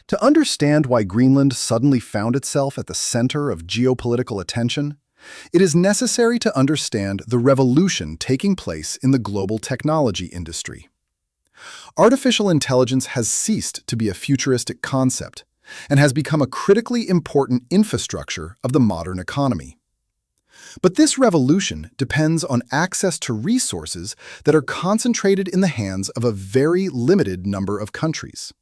To understand why Greenland suddenly found itself at the center of geopolitical attention, it is necessary to understand the revolution taking place in the global technology industry. Artificial intelligence has ceased to be a futuristic concept and has become a critically important infrastructure of the modern economy. But this revolution depends on access to resources that are concentrated in the hands of a very limited number of countries.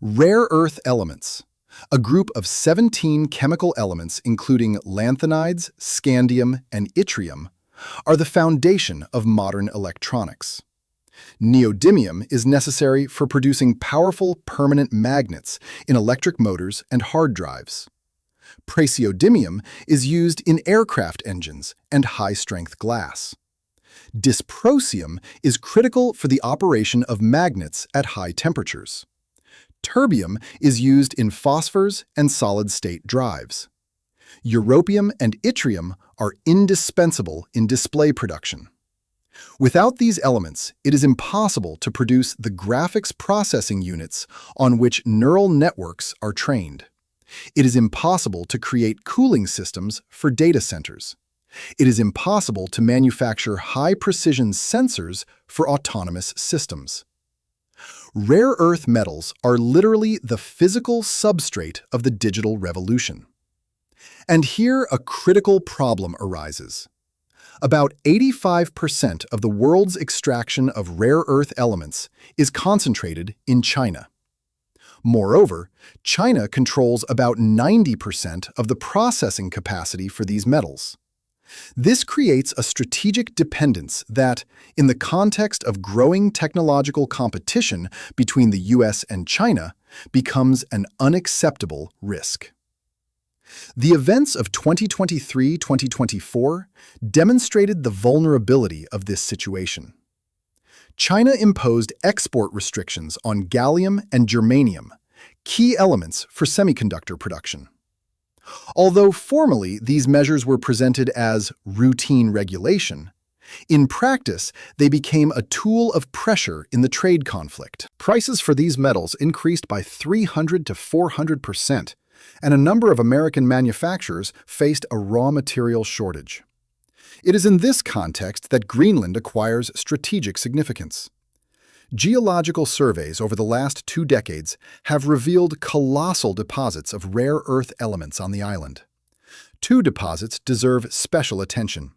Rare earth elements, a group of 17 chemical elements including lanthanides, scandium, and yttrium, are the foundation of modern electronics. Neodymium is necessary for producing powerful permanent magnets in electric motors and hard drives. Praseodymium is used in aircraft engines and high-strength glass. Dysprosium is critical for the operation of magnets at high temperatures. Terbium is used in phosphors and solid-state drives. Europium and yttrium are indispensable in display production. Without these elements, it is impossible to produce the graphics processing units on which neural networks are trained. It is impossible to create cooling systems for data centers. It is impossible to manufacture high-precision sensors for autonomous systems. Rare earth metals are literally the physical substrate of the digital revolution. And here a critical problem arises. About 85% of the world's extraction of rare earth elements is concentrated in China. Moreover, China controls about 90% of the processing capacity for these metals. This creates a strategic dependence that, in the context of growing technological competition between the US and China, becomes an unacceptable risk. The events of 2023-2024 demonstrated the vulnerability of this situation. China imposed export restrictions on gallium and germanium, key elements for semiconductor production. Although formally these measures were presented as routine regulation, in practice they became a tool of pressure in the trade conflict. Prices for these metals increased by 300 to 400%, and a number of American manufacturers faced a raw material shortage. It is in this context that Greenland acquires strategic significance. Geological surveys over the last 2 decades have revealed colossal deposits of rare earth elements on the island. 2 deposits deserve special attention.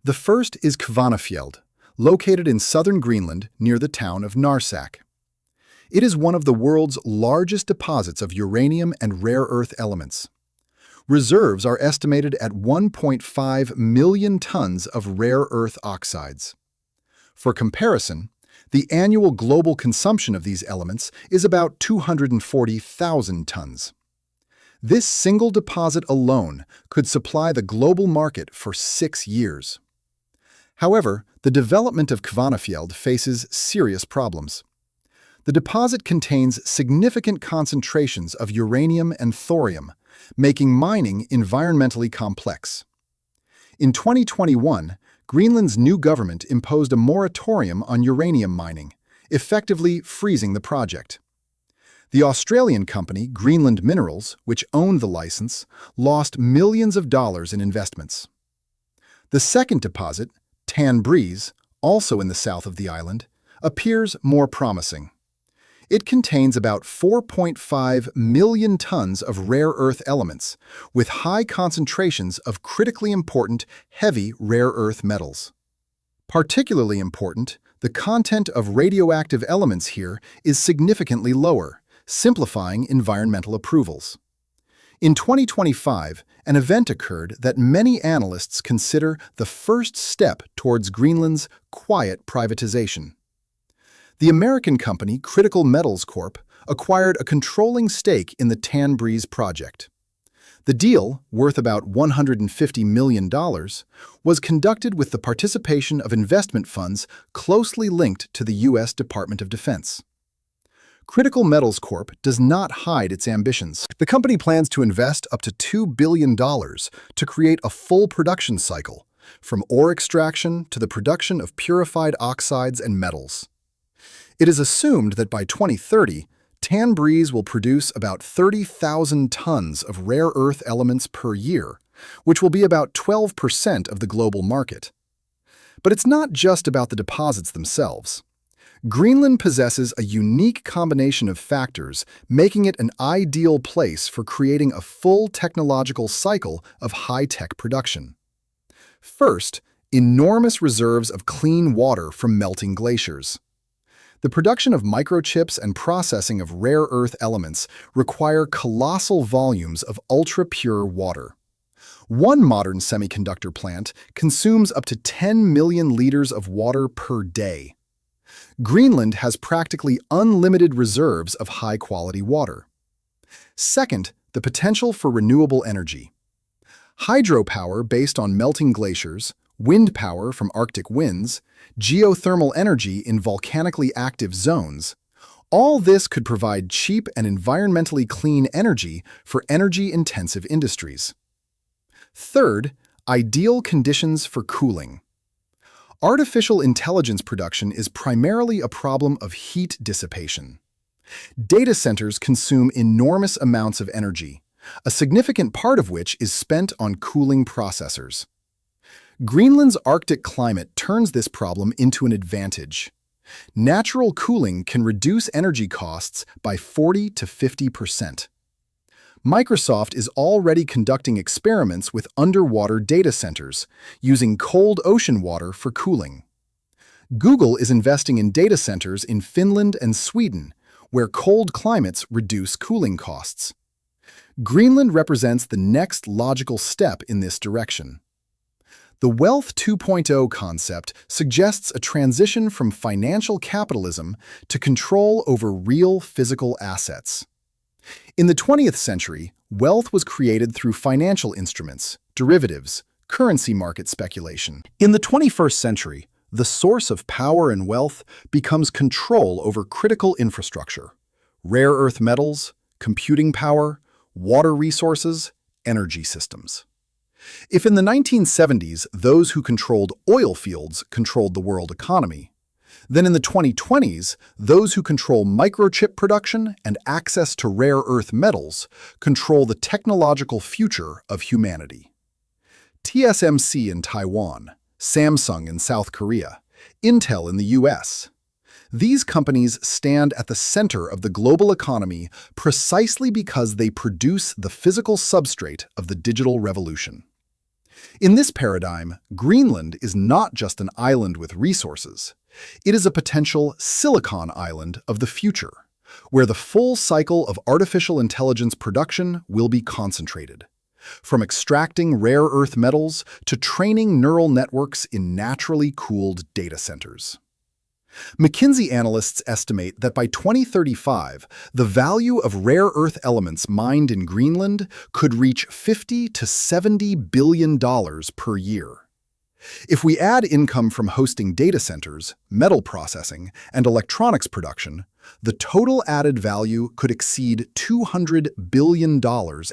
The first is Kvanefjeld, located in southern Greenland near the town of Narsak. It is one of the world's largest deposits of uranium and rare earth elements. Reserves are estimated at 1.5 million tons of rare earth oxides. For comparison, the annual global consumption of these elements is about 240,000 tons. This single deposit alone could supply the global market for 6 years. However, the development of Kvanefjeld faces serious problems. The deposit contains significant concentrations of uranium and thorium, making mining environmentally complex. In 2021, Greenland's new government imposed a moratorium on uranium mining, effectively freezing the project. The Australian company Greenland Minerals, which owned the license, lost millions of dollars in investments. The second deposit, Tan Breeze, also in the south of the island, appears more promising. It contains about 4.5 million tons of rare earth elements, with high concentrations of critically important heavy rare earth metals. Particularly important, the content of radioactive elements here is significantly lower, simplifying environmental approvals. In 2025, an event occurred that many analysts consider the first step towards Greenland's quiet privatization. The American company Critical Metals Corp. Acquired a controlling stake in the Tan Breeze project. The deal, worth about $150 million, was conducted with the participation of investment funds closely linked to the US Department of Defense. Critical Metals Corp. Does not hide its ambitions. The company plans to invest up to $2 billion to create a full production cycle, from ore extraction to the production of purified oxides and metals. It is assumed that by 2030, Tanbreeze will produce about 30,000 tons of rare earth elements per year, which will be about 12% of the global market. But it's not just about the deposits themselves. Greenland possesses a unique combination of factors, making it an ideal place for creating a full technological cycle of high-tech production. First, enormous reserves of clean water from melting glaciers. The production of microchips and processing of rare earth elements require colossal volumes of ultra-pure water. One modern semiconductor plant consumes up to 10 million liters of water per day. Greenland has practically unlimited reserves of high-quality water. Second, the potential for renewable energy. Hydropower based on melting glaciers, wind power from Arctic winds, geothermal energy in volcanically active zones, all this could provide cheap and environmentally clean energy for energy-intensive industries. Third, ideal conditions for cooling. Artificial intelligence production is primarily a problem of heat dissipation. Data centers consume enormous amounts of energy, a significant part of which is spent on cooling processors. Greenland's Arctic climate turns this problem into an advantage. Natural cooling can reduce energy costs by 40 to 50%. Microsoft is already conducting experiments with underwater data centers, using cold ocean water for cooling. Google is investing in data centers in Finland and Sweden, where cold climates reduce cooling costs. Greenland represents the next logical step in this direction. The Wealth 2.0 concept suggests a transition from financial capitalism to control over real physical assets. In the 20th century, wealth was created through financial instruments, derivatives, currency market speculation. In the 21st century, the source of power and wealth becomes control over critical infrastructure, rare earth metals, computing power, water resources, energy systems. If in the 1970s those who controlled oil fields controlled the world economy, then in the 2020s, those who control microchip production and access to rare earth metals control the technological future of humanity. TSMC in Taiwan, Samsung in South Korea, Intel in the US. These companies stand at the center of the global economy precisely because they produce the physical substrate of the digital revolution. In this paradigm, Greenland is not just an island with resources. It is a potential Silicon Island of the future, where the full cycle of artificial intelligence production will be concentrated, from extracting rare earth metals to training neural networks in naturally cooled data centers. McKinsey analysts estimate that by 2035, the value of rare earth elements mined in Greenland could reach $50 to $70 billion per year. If we add income from hosting data centers, metal processing, and electronics production, the total added value could exceed $200 billion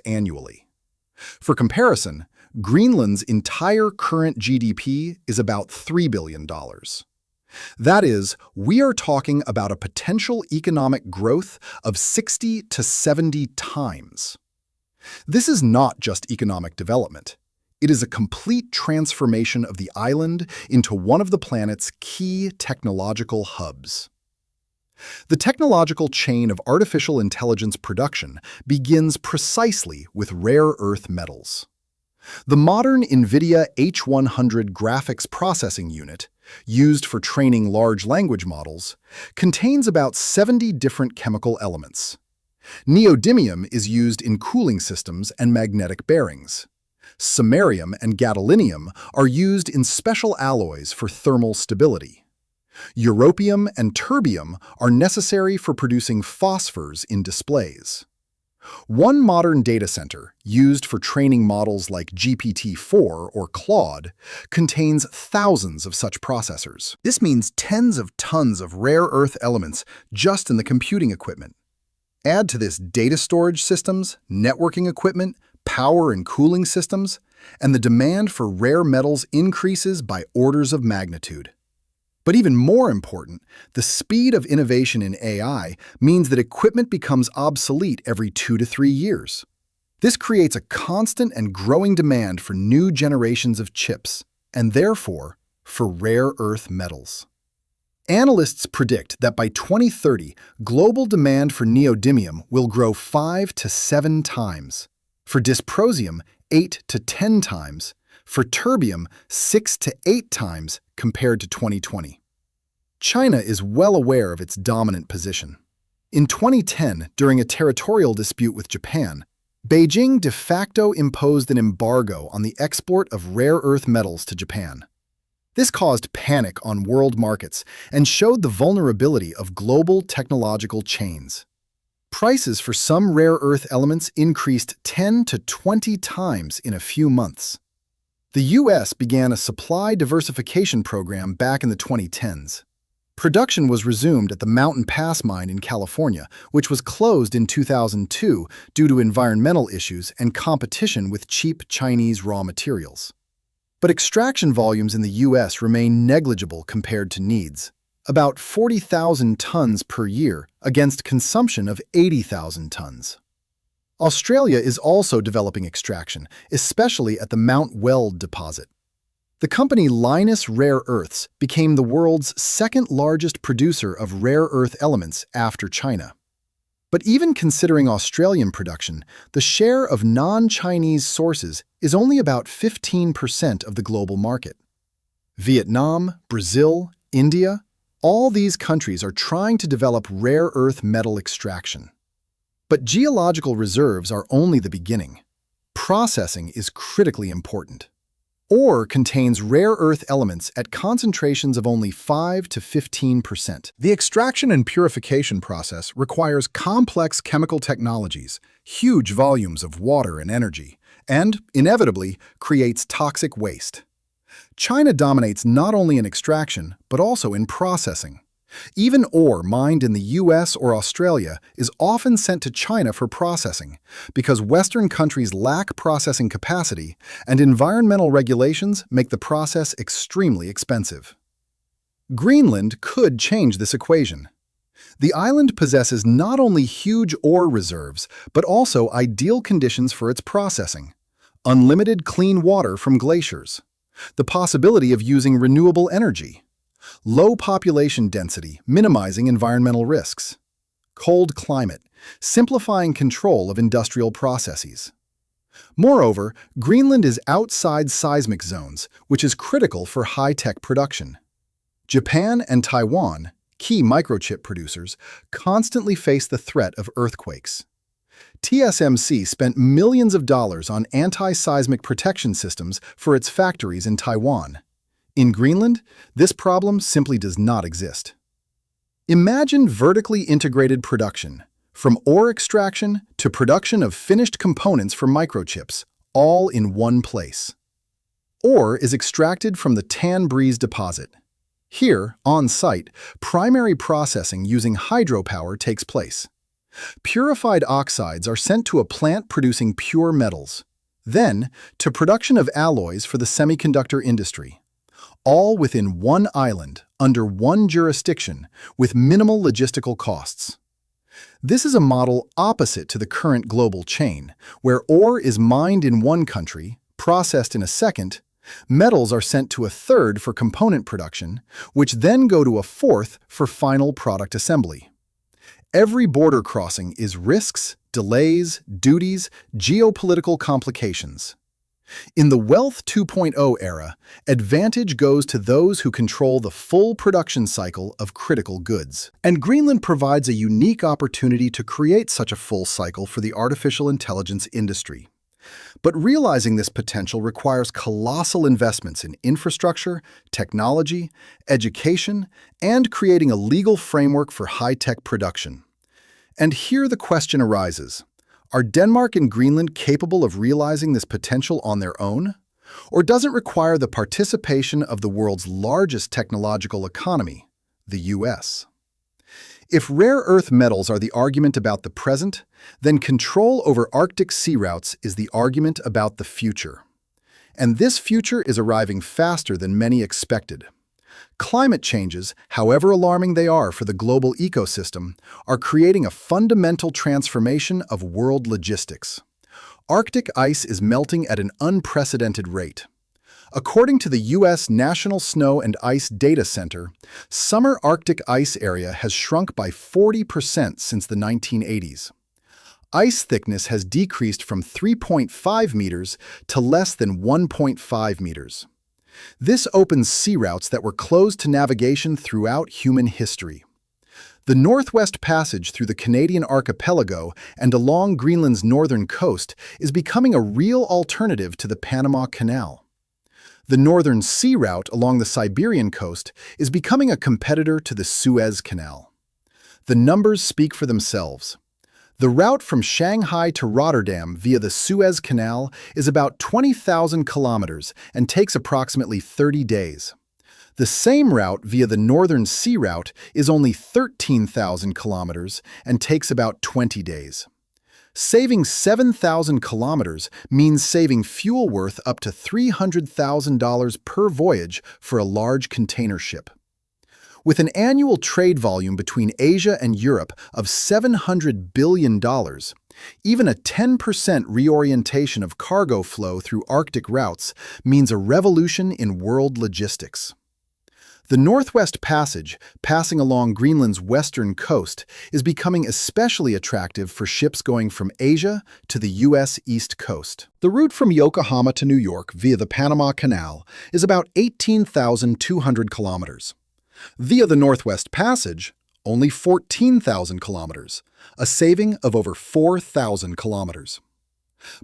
annually. For comparison, Greenland's entire current GDP is about $3 billion. That is, we are talking about a potential economic growth of 60 to 70 times. This is not just economic development. It is a complete transformation of the island into one of the planet's key technological hubs. The technological chain of artificial intelligence production begins precisely with rare earth metals. The modern NVIDIA H100 graphics processing unit, used for training large language models, contains about 70 different chemical elements. Neodymium is used in cooling systems and magnetic bearings. Samarium and gadolinium are used in special alloys for thermal stability. Europium and terbium are necessary for producing phosphors in displays. One modern data center, used for training models like GPT-4 or Claude, contains thousands of such processors. This means tens of tons of rare earth elements just in the computing equipment. Add to this data storage systems, networking equipment, power and cooling systems, and the demand for rare metals increases by orders of magnitude. But even more important, the speed of innovation in AI means that equipment becomes obsolete every 2 to 3 years. This creates a constant and growing demand for new generations of chips, and therefore, for rare earth metals. Analysts predict that by 2030, global demand for neodymium will grow 5 to 7 times, for dysprosium 8 to 10 times, for terbium 6 to 8 times compared to 2020. China is well aware of its dominant position. In 2010, during a territorial dispute with Japan, Beijing de facto imposed an embargo on the export of rare earth metals to Japan. This caused panic on world markets and showed the vulnerability of global technological chains. Prices for some rare earth elements increased 10 to 20 times in a few months. The US began a supply diversification program back in the 2010s. Production was resumed at the Mountain Pass mine in California, which was closed in 2002 due to environmental issues and competition with cheap Chinese raw materials. But extraction volumes in the US remain negligible compared to needs, about 40,000 tons per year against consumption of 80,000 tons. Australia is also developing extraction, especially at the Mount Weld deposit. The company Lynas Rare Earths became the world's second-largest producer of rare earth elements after China. But even considering Australian production, the share of non-Chinese sources is only about 15% of the global market. Vietnam, Brazil, India, all these countries are trying to develop rare earth metal extraction. But geological reserves are only the beginning. Processing is critically important. Ore contains rare earth elements at concentrations of only 5 to 15%. The extraction and purification process requires complex chemical technologies, huge volumes of water and energy, and, inevitably, creates toxic waste. China dominates not only in extraction, but also in processing. Even ore mined in the US or Australia is often sent to China for processing because Western countries lack processing capacity and environmental regulations make the process extremely expensive. Greenland could change this equation. The island possesses not only huge ore reserves, but also ideal conditions for its processing: unlimited clean water from glaciers, the possibility of using renewable energy, low population density, minimizing environmental risks, cold climate, simplifying control of industrial processes. Moreover, Greenland is outside seismic zones, which is critical for high-tech production. Japan and Taiwan, key microchip producers, constantly face the threat of earthquakes. TSMC spent millions of dollars on anti-seismic protection systems for its factories in Taiwan. In Greenland, this problem simply does not exist. Imagine vertically integrated production, from ore extraction to production of finished components for microchips, all in one place. Ore is extracted from the Tan Breeze deposit. Here, on-site, primary processing using hydropower takes place. Purified oxides are sent to a plant producing pure metals, then to production of alloys for the semiconductor industry. All within one island, under one jurisdiction, with minimal logistical costs. This is a model opposite to the current global chain, where ore is mined in one country, processed in a second, metals are sent to a third for component production, which then go to a fourth for final product assembly. Every border crossing is risks, delays, duties, geopolitical complications. In the Wealth 2.0 era, advantage goes to those who control the full production cycle of critical goods. And Greenland provides a unique opportunity to create such a full cycle for the artificial intelligence industry. But realizing this potential requires colossal investments in infrastructure, technology, education, and creating a legal framework for high-tech production. And here the question arises. Are Denmark and Greenland capable of realizing this potential on their own? Or does it require the participation of the world's largest technological economy, the US? If rare earth metals are the argument about the present, then control over Arctic sea routes is the argument about the future. And this future is arriving faster than many expected. Climate changes, however alarming they are for the global ecosystem, are creating a fundamental transformation of world logistics. Arctic ice is melting at an unprecedented rate. According to the US National Snow and Ice Data Center, summer Arctic ice area has shrunk by 40% since the 1980s. Ice thickness has decreased from 3.5 meters to less than 1.5 meters. This opens sea routes that were closed to navigation throughout human history. The Northwest Passage through the Canadian archipelago and along Greenland's northern coast is becoming a real alternative to the Panama Canal. The Northern Sea Route along the Siberian coast is becoming a competitor to the Suez Canal. The numbers speak for themselves. The route from Shanghai to Rotterdam via the Suez Canal is about 20,000 kilometers and takes approximately 30 days. The same route via the Northern Sea Route is only 13,000 kilometers and takes about 20 days. Saving 7,000 kilometers means saving fuel worth up to $300,000 per voyage for a large container ship. With an annual trade volume between Asia and Europe of $700 billion, even a 10% reorientation of cargo flow through Arctic routes means a revolution in world logistics. The Northwest Passage, passing along Greenland's western coast, is becoming especially attractive for ships going from Asia to the U.S. East Coast. The route from Yokohama to New York via the Panama Canal is about 18,200 kilometers. Via the Northwest Passage, only 14,000 kilometers, a saving of over 4,000 kilometers.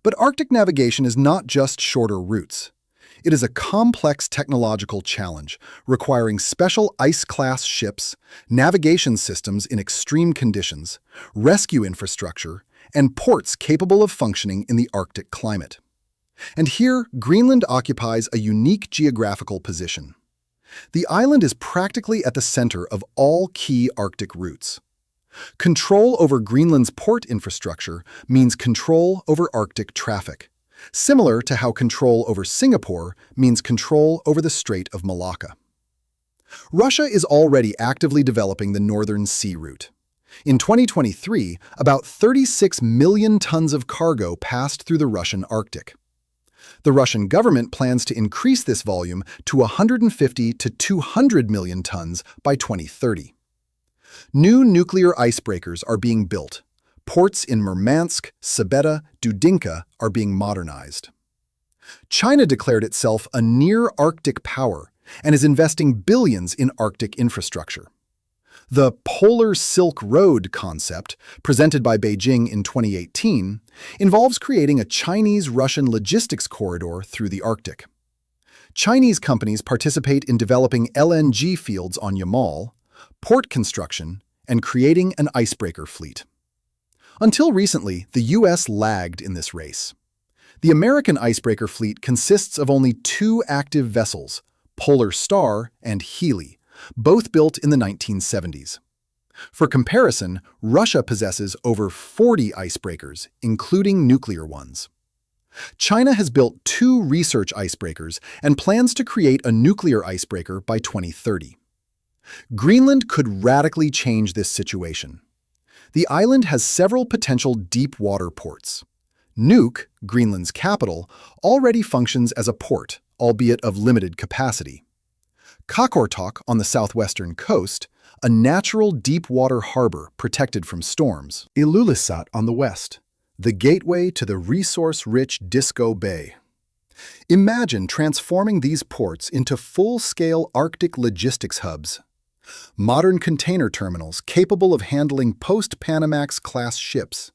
But Arctic navigation is not just shorter routes. It is a complex technological challenge requiring special ice-class ships, navigation systems in extreme conditions, rescue infrastructure, and ports capable of functioning in the Arctic climate. And here, Greenland occupies a unique geographical position. The island is practically at the center of all key Arctic routes. Control over Greenland's port infrastructure means control over Arctic traffic, similar to how control over Singapore means control over the Strait of Malacca. Russia is already actively developing the Northern Sea Route. In 2023, about 36 million tons of cargo passed through the Russian Arctic. The Russian government plans to increase this volume to 150 to 200 million tons by 2030. New nuclear icebreakers are being built. Ports in Murmansk, Sabeta, Dudinka are being modernized. China declared itself a near-Arctic power and is investing billions in Arctic infrastructure. The Polar Silk Road concept, presented by Beijing in 2018, involves creating a Chinese-Russian logistics corridor through the Arctic. Chinese companies participate in developing LNG fields on Yamal, port construction, and creating an icebreaker fleet. Until recently, the U.S. lagged in this race. The American icebreaker fleet consists of only 2 active vessels, Polar Star and Healy, both built in the 1970s. For comparison, Russia possesses over 40 icebreakers, including nuclear ones. China has built 2 research icebreakers and plans to create a nuclear icebreaker by 2030. Greenland could radically change this situation. The island has several potential deep-water ports. Nuuk, Greenland's capital, already functions as a port, albeit of limited capacity. Qaqortoq on the southwestern coast, a natural deep-water harbor protected from storms. Ilulissat on the west, the gateway to the resource-rich Disko Bay. Imagine transforming these ports into full-scale Arctic logistics hubs. Modern container terminals capable of handling post-Panamax-class ships,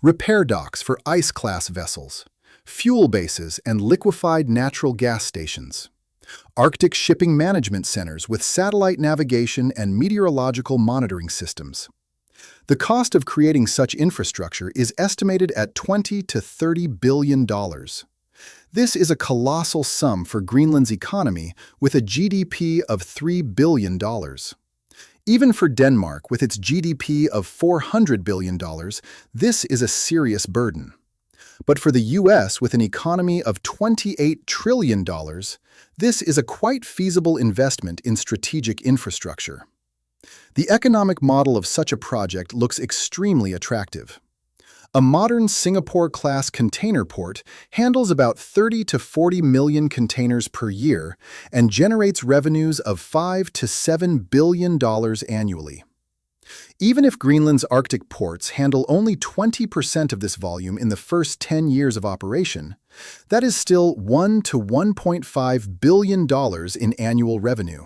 repair docks for ice-class vessels, fuel bases and liquefied natural gas stations, Arctic shipping management centers with satellite navigation and meteorological monitoring systems. The cost of creating such infrastructure is estimated at $20 to $30 billion. This is a colossal sum for Greenland's economy with a GDP of $3 billion. Even for Denmark, with its GDP of $400 billion, this is a serious burden. But for the US, with an economy of $28 trillion, this is a quite feasible investment in strategic infrastructure. The economic model of such a project looks extremely attractive. A modern Singapore-class container port handles about 30 to 40 million containers per year and generates revenues of $5 to $7 billion annually. Even if Greenland's Arctic ports handle only 20% of this volume in the first 10 years of operation, that is still $1 to $1.5 billion in annual revenue.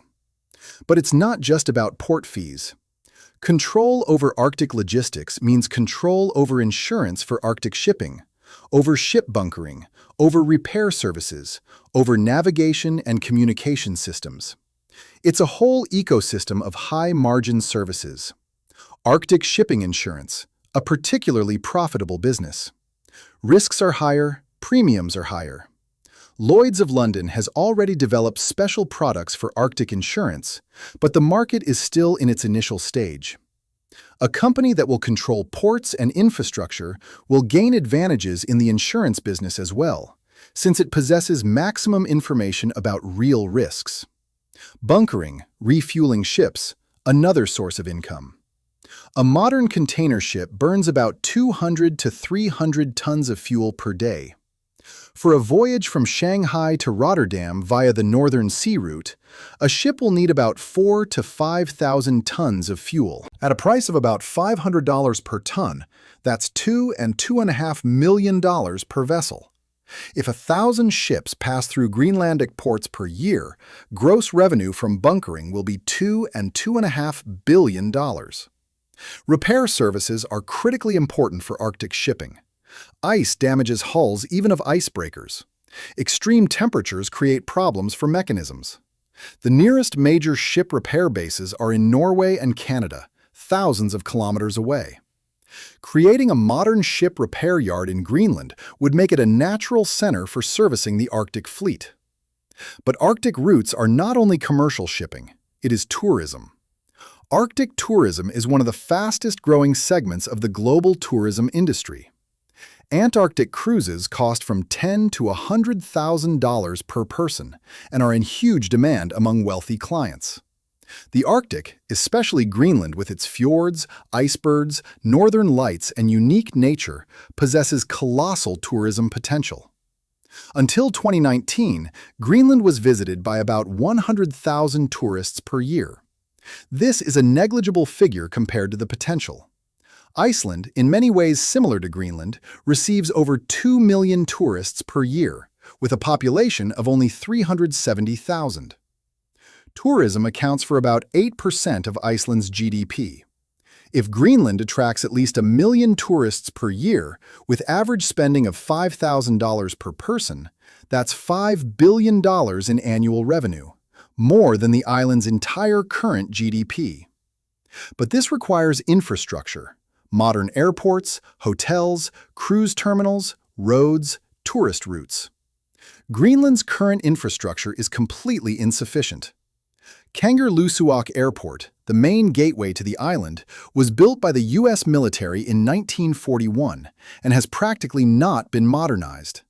But it's not just about port fees. Control over Arctic logistics means control over insurance for Arctic shipping, over ship bunkering, over repair services, over navigation and communication systems. It's a whole ecosystem of high-margin services. Arctic shipping insurance, a particularly profitable business. Risks are higher, premiums are higher. Lloyd's of London has already developed special products for Arctic insurance, but the market is still in its initial stage. A company that will control ports and infrastructure will gain advantages in the insurance business as well, since it possesses maximum information about real risks. Bunkering, refueling ships, another source of income. A modern container ship burns about 200 to 300 tons of fuel per day. For a voyage from Shanghai to Rotterdam via the Northern Sea Route, a ship will need about 4,000 to 5,000 tons of fuel. At a price of about $500 per ton, that's $2 and $2.5 million per vessel. If 1,000 ships pass through Greenlandic ports per year, gross revenue from bunkering will be $2 and $2.5 billion. Repair services are critically important for Arctic shipping. Ice damages hulls even of icebreakers. Extreme temperatures create problems for mechanisms. The nearest major ship repair bases are in Norway and Canada, thousands of kilometers away. Creating a modern ship repair yard in Greenland would make it a natural center for servicing the Arctic fleet. But Arctic routes are not only commercial shipping, it is tourism. Arctic tourism is one of the fastest-growing segments of the global tourism industry. Antarctic cruises cost from $10,000 to $100,000 per person and are in huge demand among wealthy clients. The Arctic, especially Greenland with its fjords, icebergs, northern lights, and unique nature, possesses colossal tourism potential. Until 2019, Greenland was visited by about 100,000 tourists per year. This is a negligible figure compared to the potential. Iceland, in many ways similar to Greenland, receives over 2 million tourists per year, with a population of only 370,000. Tourism accounts for about 8% of Iceland's GDP. If Greenland attracts at least 1 million tourists per year, with average spending of $5,000 per person, that's $5 billion in annual revenue, more than the island's entire current GDP. But this requires infrastructure. Modern airports, hotels, cruise terminals, roads, tourist routes. Greenland's current infrastructure is completely insufficient. Kangerlussuaq Airport, the main gateway to the island, was built by the US military in 1941 and has practically not been modernized.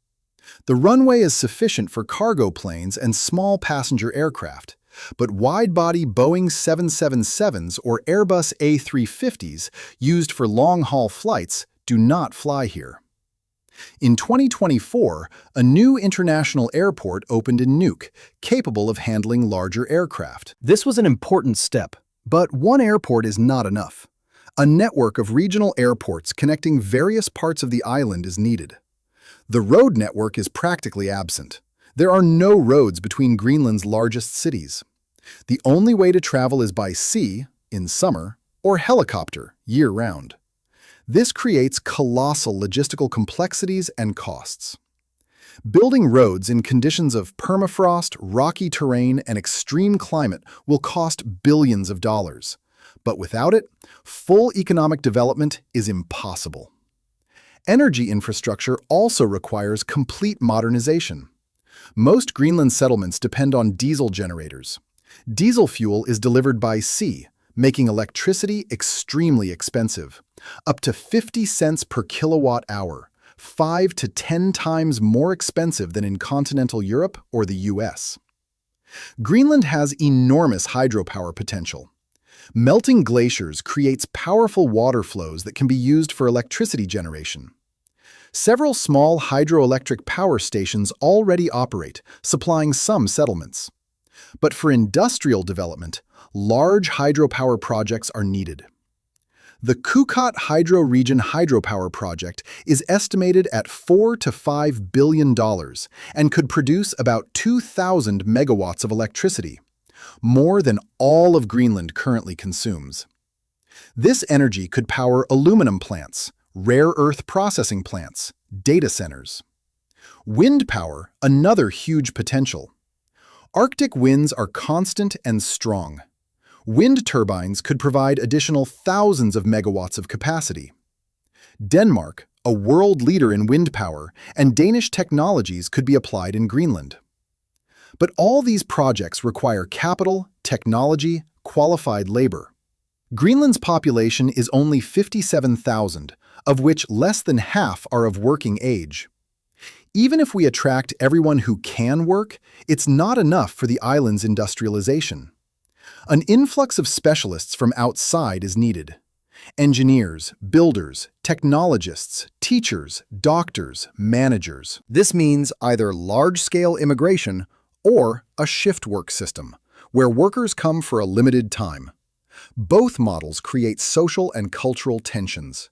The runway is sufficient for cargo planes and small passenger aircraft, but wide-body Boeing 777s or Airbus A350s used for long-haul flights do not fly here. In 2024, a new international airport opened in Nuuk, capable of handling larger aircraft. This was an important step, but one airport is not enough. A network of regional airports connecting various parts of the island is needed. The road network is practically absent. There are no roads between Greenland's largest cities. The only way to travel is by sea, in summer, or helicopter, year-round. This creates colossal logistical complexities and costs. Building roads in conditions of permafrost, rocky terrain, and extreme climate will cost billions of dollars. But without it, full economic development is impossible. Energy infrastructure also requires complete modernization. Most Greenland settlements depend on diesel generators. Diesel fuel is delivered by sea, making electricity extremely expensive, up to 50 cents per kilowatt hour, 5 to 10 times more expensive than in continental Europe or the US. Greenland has enormous hydropower potential. Melting glaciers creates powerful water flows that can be used for electricity generation. Several small hydroelectric power stations already operate, supplying some settlements. But for industrial development, large hydropower projects are needed. The Kukot Hydro Region Hydropower Project is estimated at $4 to $5 billion and could produce about 2,000 megawatts of electricity, more than all of Greenland currently consumes. This energy could power aluminum plants, rare earth processing plants, data centers. Wind power, another huge potential. Arctic winds are constant and strong. Wind turbines could provide additional thousands of megawatts of capacity. Denmark, a world leader in wind power, and Danish technologies could be applied in Greenland. But all these projects require capital, technology, qualified labor. Greenland's population is only 57,000, of which less than half are of working age. Even if we attract everyone who can work, it's not enough for the island's industrialization. An influx of specialists from outside is needed. Engineers, builders, technologists, teachers, doctors, managers. This means either large-scale immigration or a shift work system, where workers come for a limited time. Both models create social and cultural tensions.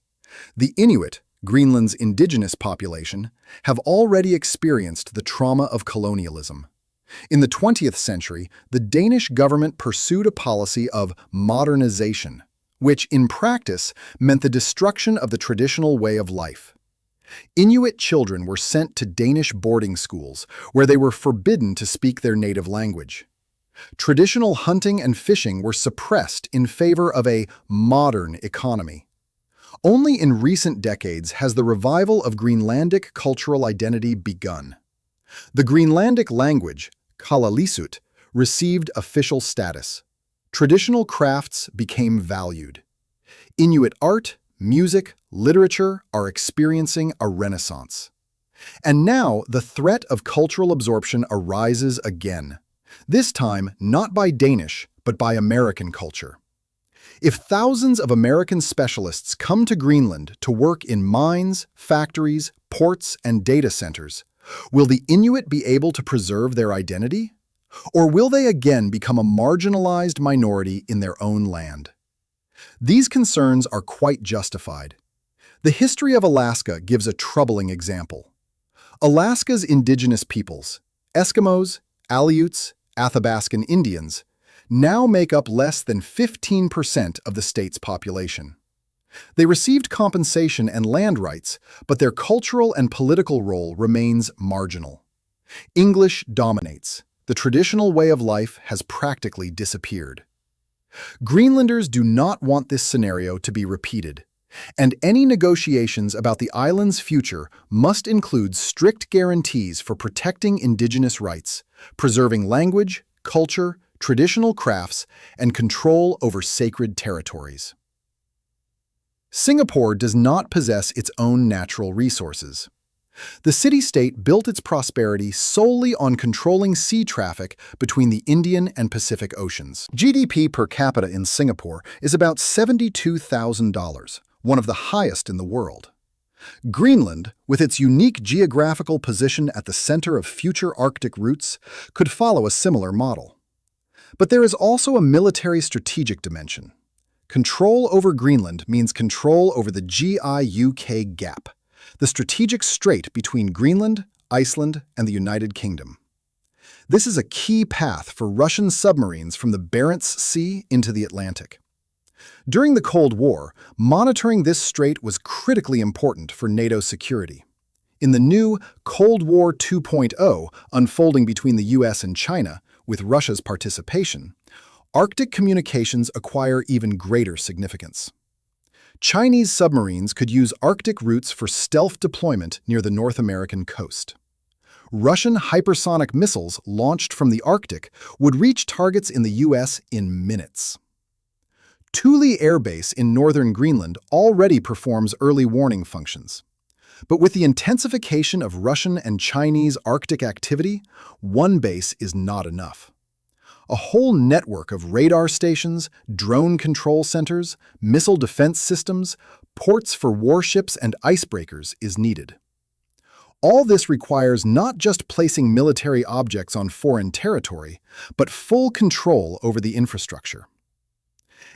The Inuit, Greenland's indigenous population, have already experienced the trauma of colonialism. In the 20th century, the Danish government pursued a policy of modernization, which in practice meant the destruction of the traditional way of life. Inuit children were sent to Danish boarding schools, where they were forbidden to speak their native language. Traditional hunting and fishing were suppressed in favor of a modern economy. Only in recent decades has the revival of Greenlandic cultural identity begun. The Greenlandic language, Kalaallisut, received official status. Traditional crafts became valued. Inuit art, music, literature are experiencing a renaissance. And now the threat of cultural absorption arises again, this time not by Danish, but by American culture. If thousands of American specialists come to Greenland to work in mines, factories, ports, and data centers, will the Inuit be able to preserve their identity? Or will they again become a marginalized minority in their own land? These concerns are quite justified. The history of Alaska gives a troubling example. Alaska's indigenous peoples, Eskimos, Aleuts, Athabascan Indians, now make up less than 15% of the state's population. They received compensation and land rights, but their cultural and political role remains marginal. English dominates. The traditional way of life has practically disappeared. Greenlanders do not want this scenario to be repeated, and any negotiations about the island's future must include strict guarantees for protecting indigenous rights, preserving language, culture, traditional crafts, and control over sacred territories. Singapore does not possess its own natural resources. The city-state built its prosperity solely on controlling sea traffic between the Indian and Pacific Oceans. GDP per capita in Singapore is about $72,000, one of the highest in the world. Greenland, with its unique geographical position at the center of future Arctic routes, could follow a similar model. But there is also a military strategic dimension. Control over Greenland means control over the GI-UK gap, the strategic strait between Greenland, Iceland, and the United Kingdom. This is a key path for Russian submarines from the Barents Sea into the Atlantic. During the Cold War, monitoring this strait was critically important for NATO security. In the new Cold War 2.0 unfolding between the US and China, with Russia's participation, Arctic communications acquire even greater significance. Chinese submarines could use Arctic routes for stealth deployment near the North American coast. Russian hypersonic missiles launched from the Arctic would reach targets in the US in minutes. Thule Air Base in northern Greenland already performs early warning functions. But with the intensification of Russian and Chinese Arctic activity, one base is not enough. A whole network of radar stations, drone control centers, missile defense systems, ports for warships and icebreakers is needed. All this requires not just placing military objects on foreign territory, but full control over the infrastructure.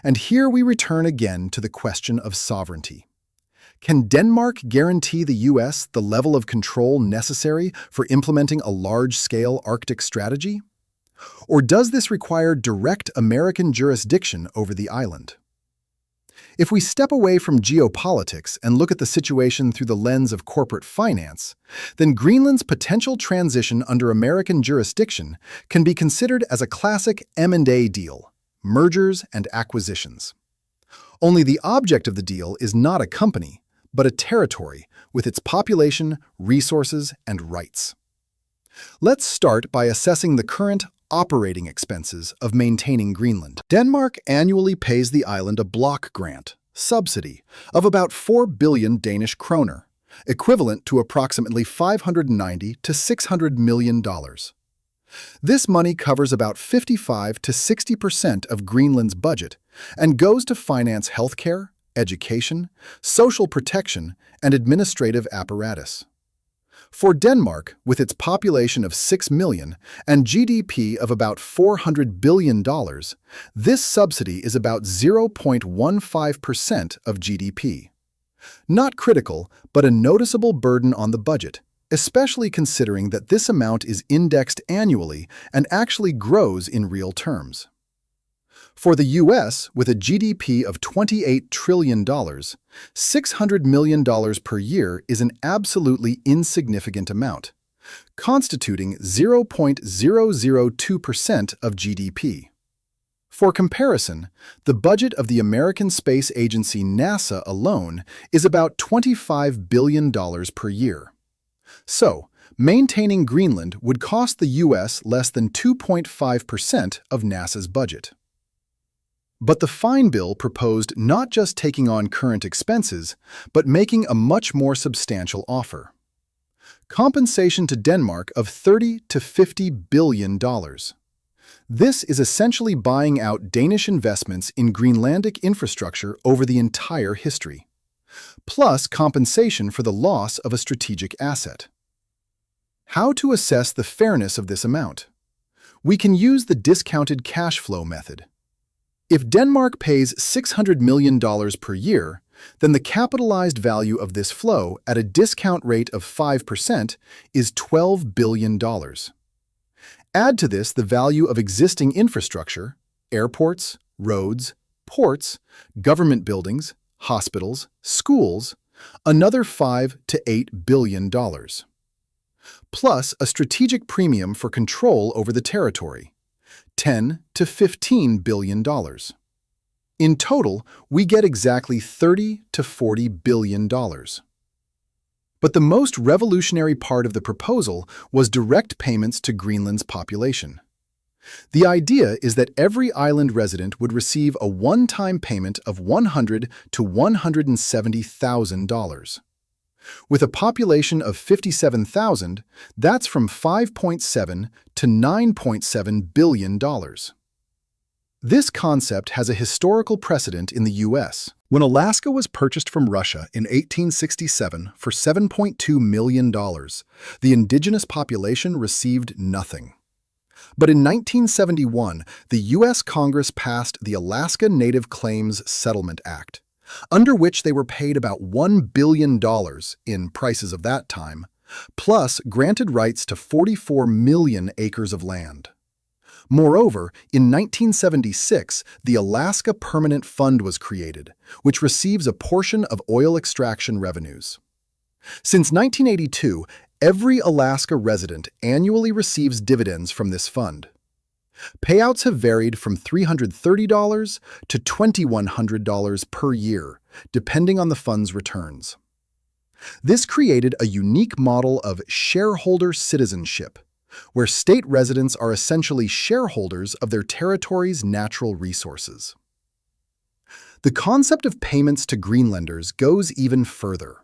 And here we return again to the question of sovereignty. Can Denmark guarantee the US the level of control necessary for implementing a large-scale Arctic strategy? Or does this require direct American jurisdiction over the island? If we step away from geopolitics and look at the situation through the lens of corporate finance, then Greenland's potential transition under American jurisdiction can be considered as a classic M&A deal, mergers and acquisitions. Only the object of the deal is not a company, but a territory with its population, resources, and rights. Let's start by assessing the current operating expenses of maintaining Greenland. Denmark annually pays the island a block grant, subsidy, of about 4 billion Danish kroner, equivalent to approximately $590 to $600 million. This money covers about 55 to 60% of Greenland's budget and goes to finance healthcare, education, social protection, and administrative apparatus. For Denmark, with its population of 6 million and GDP of about $400 billion, this subsidy is about 0.15% of GDP. Not critical, but a noticeable burden on the budget, especially considering that this amount is indexed annually and actually grows in real terms. For the US, with a GDP of $28 trillion, $600 million per year is an absolutely insignificant amount, constituting 0.002% of GDP. For comparison, the budget of the American space agency NASA alone is about $25 billion per year. So, maintaining Greenland would cost the US less than 2.5% of NASA's budget. But the fine bill proposed not just taking on current expenses, but making a much more substantial offer. Compensation to Denmark of $30 to $50 billion. This is essentially buying out Danish investments in Greenlandic infrastructure over the entire history, plus compensation for the loss of a strategic asset. How to assess the fairness of this amount? We can use the discounted cash flow method. If Denmark pays $600 million per year, then the capitalized value of this flow at a discount rate of 5% is $12 billion. Add to this the value of existing infrastructure, airports, roads, ports, government buildings, hospitals, schools, another $5 to $8 billion. Plus a strategic premium for control over the territory, $10 to $15 billion. In total, we get exactly $30 to $40 billion. But the most revolutionary part of the proposal was direct payments to Greenland's population. The idea is that every island resident would receive a one-time payment of $100,000 to $170,000. With a population of 57,000, that's from $5.7 to $9.7 billion. This concept has a historical precedent in the US. When Alaska was purchased from Russia in 1867 for $7.2 million, the indigenous population received nothing. But in 1971, the US Congress passed the Alaska Native Claims Settlement Act, under which they were paid about $1 billion in prices of that time, plus granted rights to 44 million acres of land. Moreover, in 1976, the Alaska Permanent Fund was created, which receives a portion of oil extraction revenues. Since 1982, every Alaska resident annually receives dividends from this fund. Payouts have varied from $330 to $2,100 per year, depending on the fund's returns. This created a unique model of shareholder citizenship, where state residents are essentially shareholders of their territory's natural resources. The concept of payments to Greenlanders goes even further.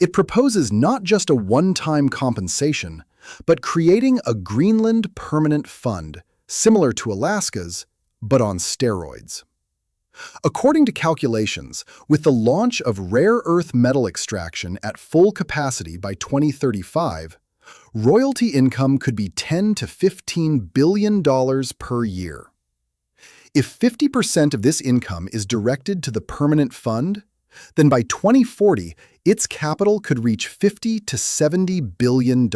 It proposes not just a one-time compensation, but creating a Greenland permanent fund, similar to Alaska's, but on steroids. According to calculations, with the launch of rare earth metal extraction at full capacity by 2035, royalty income could be $10 to $15 billion per year. If 50% of this income is directed to the permanent fund, then by 2040, its capital could reach $50 to $70 billion.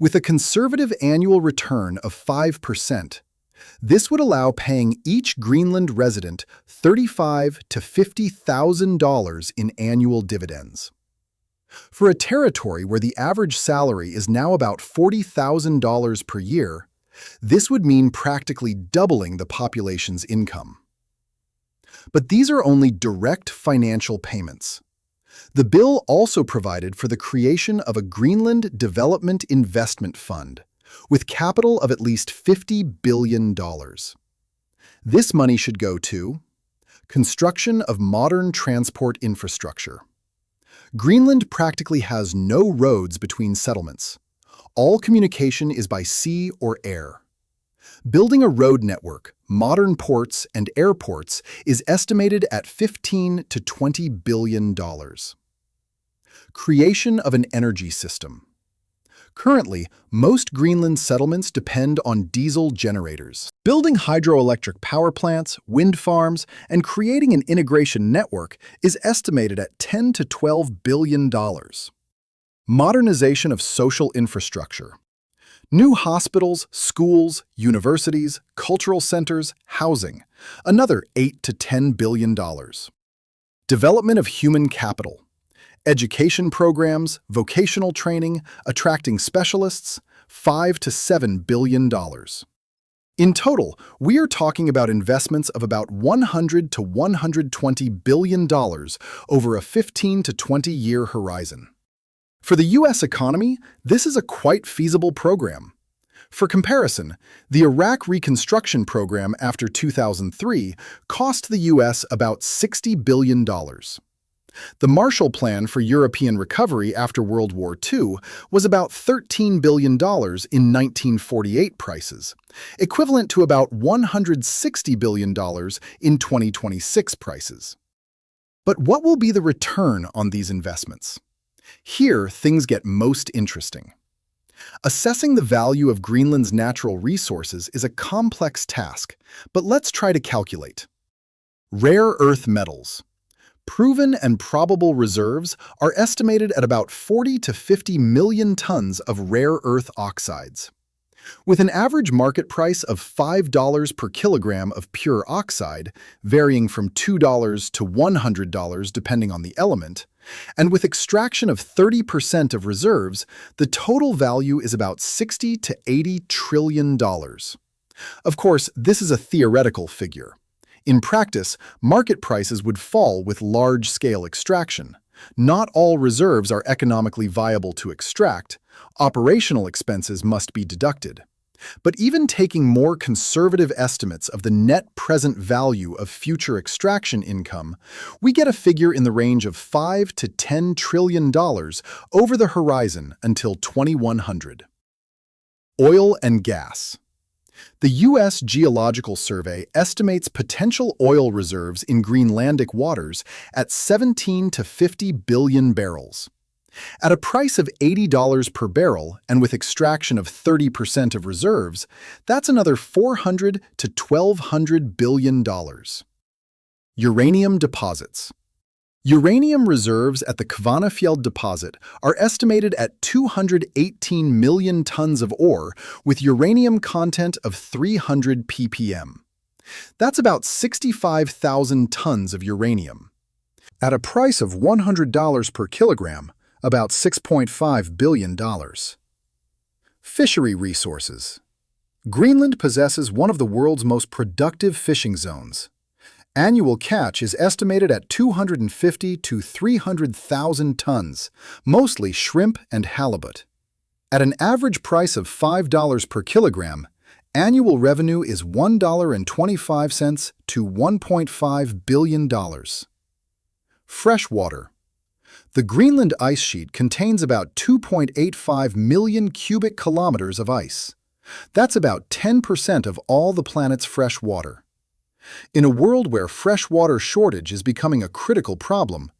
With a conservative annual return of 5%, this would allow paying each Greenland resident $35,000 to $50,000 in annual dividends. For a territory where the average salary is now about $40,000 per year, this would mean practically doubling the population's income. But these are only direct financial payments. The bill also provided for the creation of a Greenland Development Investment Fund, with capital of at least $50 billion. This money should go to construction of modern transport infrastructure. Greenland practically has no roads between settlements. All communication is by sea or air. Building a road network, modern ports, and airports is estimated at $15 to $20 billion. Creation of an energy system. Currently, most Greenland settlements depend on diesel generators. Building hydroelectric power plants, wind farms, and creating an integration network is estimated at $10 to $12 billion. Modernization of social infrastructure. New hospitals, schools, universities, cultural centers, housing, another $8 to $10 billion. Development of human capital. Education programs, vocational training, attracting specialists, $5 to $7 billion. In total, we are talking about investments of about $100 to $120 billion over a 15 to 20-year horizon. For the U.S. economy, this is a quite feasible program. For comparison, the Iraq Reconstruction Program after 2003 cost the U.S. about $60 billion. The Marshall Plan for European Recovery after World War II was about $13 billion in 1948 prices, equivalent to about $160 billion in 2026 prices. But what will be the return on these investments? Here, things get most interesting. Assessing the value of Greenland's natural resources is a complex task, but let's try to calculate. Rare earth metals. Proven and probable reserves are estimated at about 40 to 50 million tons of rare earth oxides. With an average market price of $5 per kilogram of pure oxide, varying from $2 to $100 depending on the element, and with extraction of 30% of reserves, the total value is about $60 to $80 trillion. Of course, this is a theoretical figure. In practice, market prices would fall with large-scale extraction. Not all reserves are economically viable to extract. Operational expenses must be deducted. But even taking more conservative estimates of the net present value of future extraction income, we get a figure in the range of $5 to $10 trillion over the horizon until 2100. Oil and gas. The U.S. Geological Survey estimates potential oil reserves in Greenlandic waters at 17 to 50 billion barrels. At a price of $80 per barrel and with extraction of 30% of reserves, that's another $400 to $1,200 billion. Uranium deposits. Uranium reserves at the Kvanefjeld deposit are estimated at 218 million tons of ore with uranium content of 300 ppm. That's about 65,000 tons of uranium. At a price of $100 per kilogram, about $6.5 billion. Fishery resources. Greenland possesses one of the world's most productive fishing zones. Annual catch is estimated at 250 to 300,000 tons, mostly shrimp and halibut. At an average price of $5 per kilogram, annual revenue is $1.25 to $1.5 billion. Freshwater. The Greenland ice sheet contains about 2.85 million cubic kilometers of ice. That's about 10% of all the planet's fresh water. In a world where freshwater shortage is becoming a critical problem,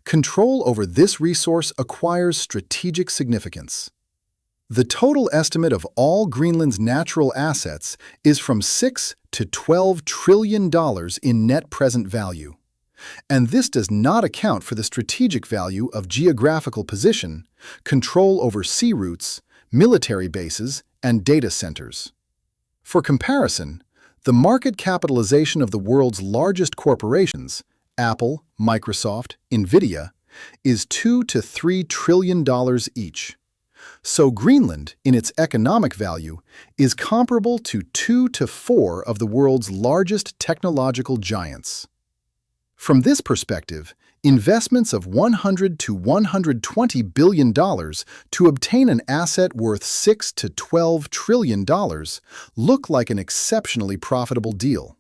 control over this resource acquires strategic significance. The total estimate of all Greenland's natural assets is from $6 to $12 trillion in net present value. And this does not account for the strategic value of geographical position, control over sea routes, military bases, and data centers. For comparison, the market capitalization of the world's largest corporations, Apple, Microsoft, NVIDIA, is $2 to $3 trillion each. So Greenland, in its economic value, is comparable to 2 to 4 of the world's largest technological giants. From this perspective, investments of $100 to $120 billion to obtain an asset worth $6 to $12 trillion look like an exceptionally profitable deal.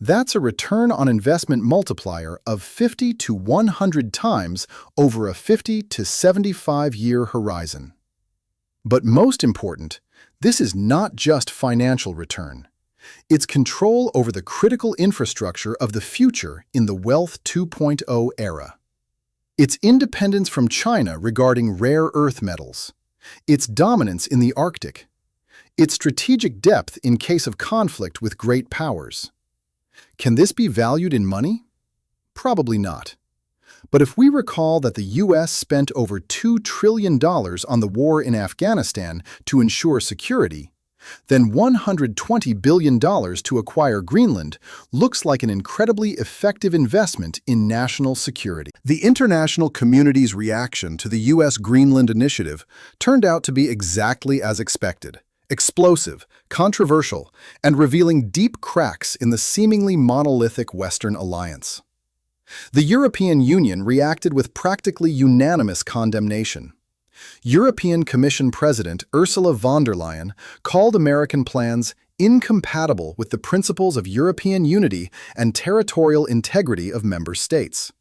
That's a return on investment multiplier of 50 to 100 times over a 50 to 75-year horizon. But most important, this is not just financial return. It's control over the critical infrastructure of the future in the Wealth 2.0 era. Its independence from China regarding rare earth metals. Its dominance in the Arctic. Its strategic depth in case of conflict with great powers. Can this be valued in money? Probably not. But if we recall that the US spent over $2 trillion on the war in Afghanistan to ensure security, then $120 billion to acquire Greenland looks like an incredibly effective investment in national security. The international community's reaction to the US Greenland initiative turned out to be exactly as expected: explosive, controversial, and revealing deep cracks in the seemingly monolithic Western alliance. The European Union reacted with practically unanimous condemnation. European Commission President Ursula von der Leyen called American plans incompatible with the principles of European unity and territorial integrity of member states.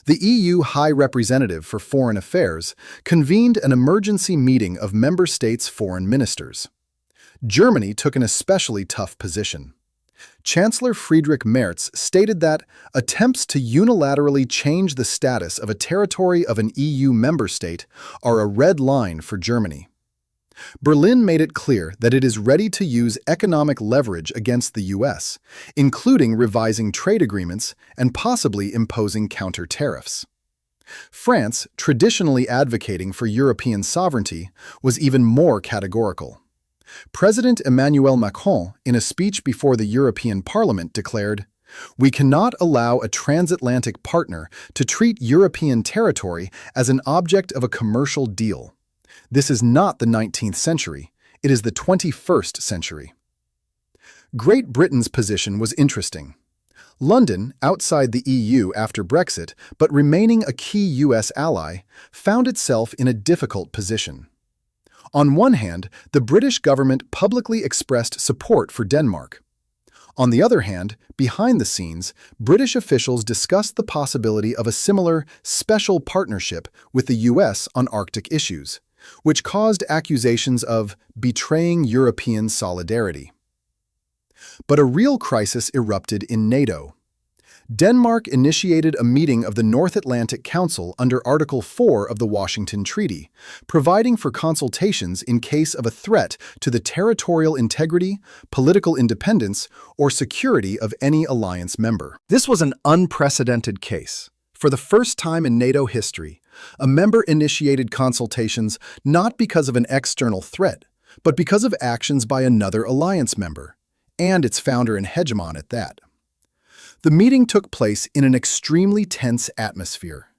The EU High Representative for Foreign Affairs convened an emergency meeting of member states' foreign ministers. Germany took an especially tough position. Chancellor Friedrich Merz stated that attempts to unilaterally change the status of a territory of an EU member state are a red line for Germany. Berlin made it clear that it is ready to use economic leverage against the US, including revising trade agreements and possibly imposing counter-tariffs. France, traditionally advocating for European sovereignty, was even more categorical. President Emmanuel Macron, in a speech before the European Parliament, declared, "We cannot allow a transatlantic partner to treat European territory as an object of a commercial deal. This is not the 19th century, it is the 21st century." Great Britain's position was interesting. London, outside the EU after Brexit, but remaining a key US ally, found itself in a difficult position. On one hand, the British government publicly expressed support for Denmark. On the other hand, behind the scenes, British officials discussed the possibility of a similar special partnership with the US on Arctic issues, which caused accusations of betraying European solidarity. But a real crisis erupted in NATO. Denmark initiated a meeting of the North Atlantic Council under Article 4 of the Washington Treaty, providing for consultations in case of a threat to the territorial integrity, political independence, or security of any alliance member. This was an unprecedented case. For the first time in NATO history, a member initiated consultations not because of an external threat, but because of actions by another alliance member, and its founder and hegemon at that. The meeting took place in an extremely tense atmosphere.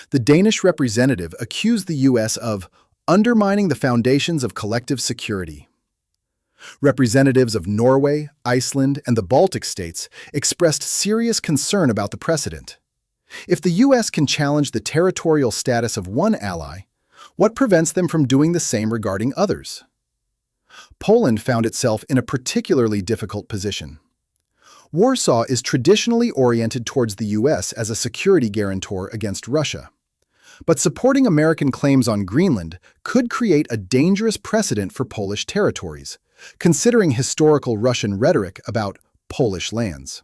The Danish representative accused the US of undermining the foundations of collective security. Representatives of Norway, Iceland, and the Baltic states expressed serious concern about the precedent. If the US can challenge the territorial status of one ally, what prevents them from doing the same regarding others? Poland found itself in a particularly difficult position. Warsaw is traditionally oriented towards the US as a security guarantor against Russia. But supporting American claims on Greenland could create a dangerous precedent for Polish territories, considering historical Russian rhetoric about Polish lands.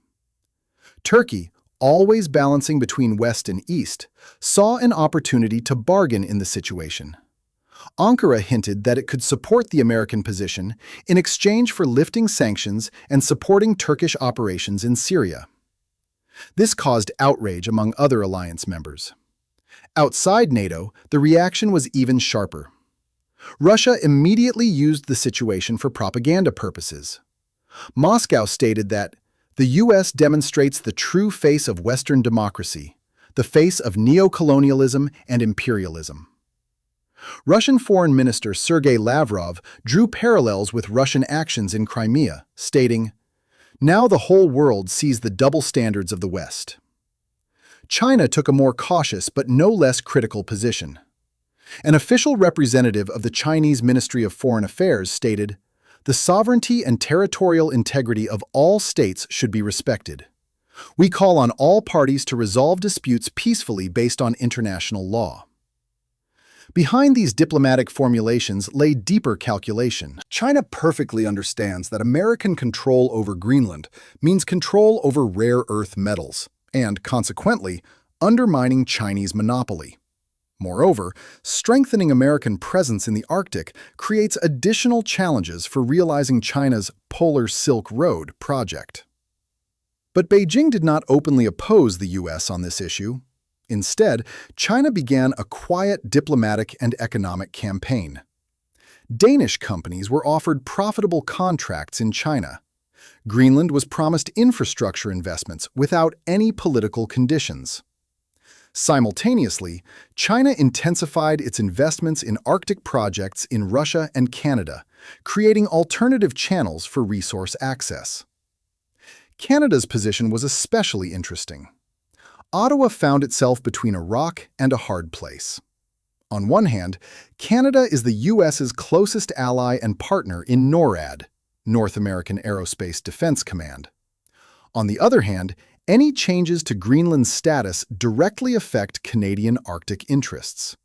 Turkey, always balancing between West and East, saw an opportunity to bargain in the situation. Ankara hinted that it could support the American position in exchange for lifting sanctions and supporting Turkish operations in Syria. This caused outrage among other alliance members. Outside NATO, the reaction was even sharper. Russia immediately used the situation for propaganda purposes. Moscow stated that the US demonstrates the true face of Western democracy, the face of neocolonialism and imperialism. Russian Foreign Minister Sergei Lavrov drew parallels with Russian actions in Crimea, stating, "Now the whole world sees the double standards of the West." China took a more cautious but no less critical position. An official representative of the Chinese Ministry of Foreign Affairs stated, "The sovereignty and territorial integrity of all states should be respected. We call on all parties to resolve disputes peacefully based on international law." Behind these diplomatic formulations lay deeper calculation. China perfectly understands that American control over Greenland means control over rare earth metals, and, consequently, undermining Chinese monopoly. Moreover, strengthening American presence in the Arctic creates additional challenges for realizing China's Polar Silk Road project. But Beijing did not openly oppose the US on this issue. Instead, China began a quiet diplomatic and economic campaign. Danish companies were offered profitable contracts in China. Greenland was promised infrastructure investments without any political conditions. Simultaneously, China intensified its investments in Arctic projects in Russia and Canada, creating alternative channels for resource access. Canada's position was especially interesting. Ottawa found itself between a rock and a hard place. On one hand, Canada is the US's closest ally and partner in NORAD, North American Aerospace Defense Command. On the other hand, any changes to Greenland's status directly affect Canadian Arctic interests.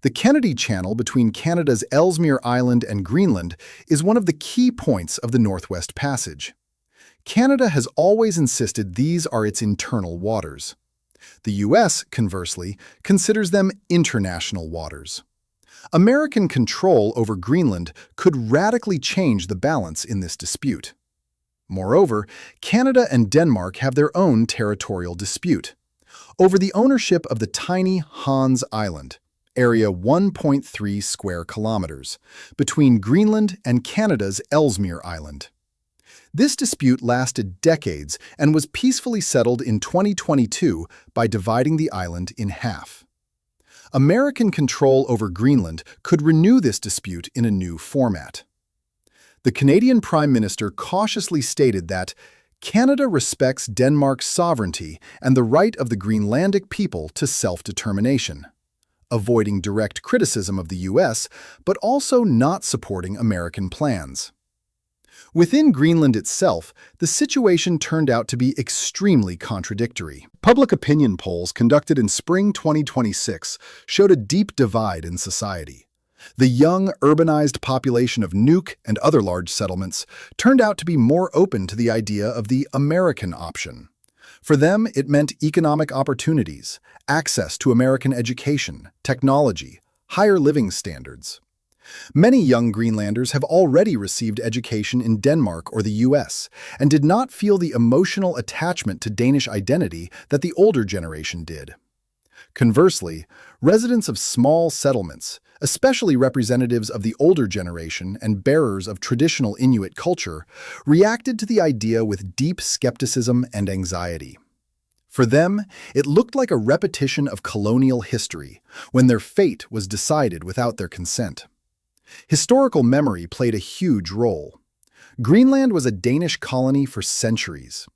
The Kennedy Channel between Canada's Ellesmere Island and Greenland is one of the key points of the Northwest Passage. Canada has always insisted these are its internal waters. The US, conversely, considers them international waters. American control over Greenland could radically change the balance in this dispute. Moreover, Canada and Denmark have their own territorial dispute over the ownership of the tiny Hans Island, area 1.3 square kilometers, between Greenland and Canada's Ellesmere Island. This dispute lasted decades and was peacefully settled in 2022 by dividing the island in half. American control over Greenland could renew this dispute in a new format. The Canadian Prime Minister cautiously stated that Canada respects Denmark's sovereignty and the right of the Greenlandic people to self-determination, avoiding direct criticism of the US, but also not supporting American plans. Within Greenland itself, the situation turned out to be extremely contradictory. Public opinion polls conducted in spring 2026 showed a deep divide in society. The young, urbanized population of Nuuk and other large settlements turned out to be more open to the idea of the American option. For them, it meant economic opportunities, access to American education, technology, higher living standards. Many young Greenlanders have already received education in Denmark or the US and did not feel the emotional attachment to Danish identity that the older generation did. Conversely, residents of small settlements, especially representatives of the older generation and bearers of traditional Inuit culture, reacted to the idea with deep skepticism and anxiety. For them, it looked like a repetition of colonial history, when their fate was decided without their consent. Historical memory played a huge role. Greenland was a Danish colony for centuries.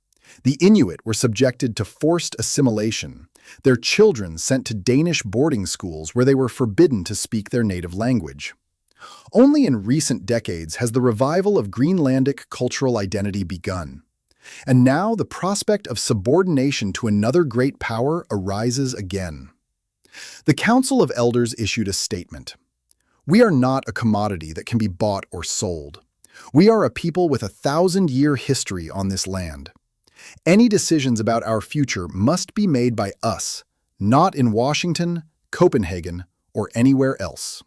The Inuit were subjected to forced assimilation, their children sent to Danish boarding schools where they were forbidden to speak their native language. Only in recent decades has the revival of Greenlandic cultural identity begun. And now the prospect of subordination to another great power arises again. The Council of Elders issued a statement. "We are not a commodity that can be bought or sold. We are a people with a 1,000-year history on this land. Any decisions about our future must be made by us, not in Washington, Copenhagen, or anywhere else."